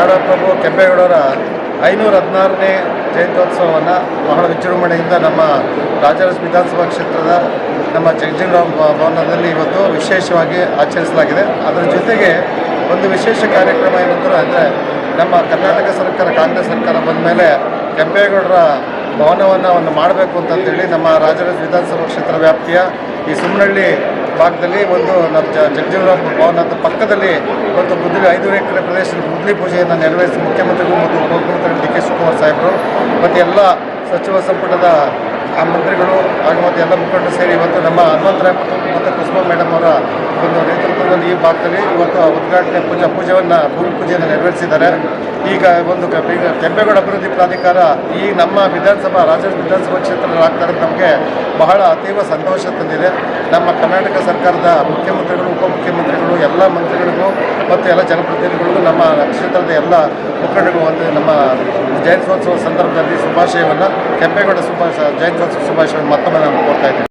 ನಾಡಪ್ರಭು ಕೆಂಪೇಗೌಡರ 516ನೇ ಜಯಂತ್ಯೋತ್ಸವವನ್ನು ಬಹಳ ವಿಜೃಂಭಣೆಯಿಂದ ನಮ್ಮ ರಾಜರಾಜ ವಿಧಾನಸಭಾ ಕ್ಷೇತ್ರದ ನಮ್ಮ ಜಗಜೀವನರಾಮ್ ಭವನದಲ್ಲಿ ಇವತ್ತು ವಿಶೇಷವಾಗಿ ಆಚರಿಸಲಾಗಿದೆ. ಅದರ ಜೊತೆಗೆ ಒಂದು ವಿಶೇಷ ಕಾರ್ಯಕ್ರಮ ಏನಂದ್ರೆ ನಮ್ಮ ಕರ್ನಾಟಕ ಸರ್ಕಾರ, ಕಾಂಗ್ರೆಸ್ ಸರ್ಕಾರ ಬಂದ ಮೇಲೆ ಕೆಂಪೇಗೌಡರ ಭವನವನ್ನು ಮಾಡಬೇಕು ಅಂತಂತೇಳಿ ನಮ್ಮ ರಾಜರಾಜ ವಿಧಾನಸಭಾ ಕ್ಷೇತ್ರ ವ್ಯಾಪ್ತಿಯ ಈ ಸುಮ್ಮನಹಳ್ಳಿ ಭಾಗದಲ್ಲಿ ಒಂದು ನಮ್ಮ ಜಗಜೀವನರಾಮ್ ಭವನದ ಪಕ್ಕದಲ್ಲಿ ಒಂದು 5 ಎಕರೆ ಪ್ರದೇಶದ ಗುದ್ದಲಿ ಪೂಜೆಯನ್ನು ನೆರವೇರಿಸಿ ಮುಖ್ಯಮಂತ್ರಿಗಳು ಮತ್ತು ಉಪಮುಖ್ಯಮಂತ್ರಿ ಡಿ ಕೆ ಶಿವಕುಮಾರ್ ಸಾಹೇಬರು ಮತ್ತು ಎಲ್ಲ ಸಚಿವ ಸಂಪುಟದ ಮಂತ್ರಿಗಳು ಹಾಗೂ ಮತ್ತು ಎಲ್ಲ ಮುಖಂಡರು ಸೇರಿ ಇವತ್ತು ನಮ್ಮ ಹನುಮಂತರಾಯ ಮತ್ತು ಕುಸುಮ ಮೇಡಮ್ ಅವರ ಒಂದು ನೇತೃತ್ವದಲ್ಲಿ ಈ ಭಾಗದಲ್ಲಿ ಇವತ್ತು ಉದ್ಘಾಟನೆ ಭೂಮಿ ಪೂಜೆಯನ್ನು ನೆರವೇರಿಸಿದ್ದಾರೆ. ಈಗ ಒಂದು ಕೆಂಪೇಗೌಡ ಅಭಿವೃದ್ಧಿ ಪ್ರಾಧಿಕಾರ ಈ ನಮ್ಮ ರಾಜರಾಜ ವಿಧಾನಸಭಾ ಕ್ಷೇತ್ರದಲ್ಲಿ ಆಗ್ತಾರೆ ನಮಗೆ ಬಹಳ ಅತೀವ ಸಂತೋಷ ತಂದಿದೆ. ನಮ್ಮ ಕರ್ನಾಟಕ ಸರ್ಕಾರದ ಮುಖ್ಯಮಂತ್ರಿಗಳು, ಉಪಮುಖ್ಯಮಂತ್ರಿಗಳು, ಎಲ್ಲ ಮಂತ್ರಿಗಳಿಗೂ ಮತ್ತು ಎಲ್ಲ ಜನಪ್ರತಿನಿಧಿಗಳಿಗೂ ನಮ್ಮ ಕ್ಷೇತ್ರದ ಎಲ್ಲ ಮುಖಂಡರಿಗೂ ಒಂದು ನಮ್ಮ ಜಯಂತ್ಯೋತ್ಸವ ಸಂದರ್ಭದಲ್ಲಿ ಶುಭಾಶಯವನ್ನು, ಕೆಂಪೇಗೌಡ ಜಯಂತ್ಯೋತ್ಸವ ಶುಭಾಶಯವನ್ನು ಮತ್ತೊಮ್ಮೆ ನಾನು ಕೊಡ್ತಾ ಇದ್ದೀನಿ.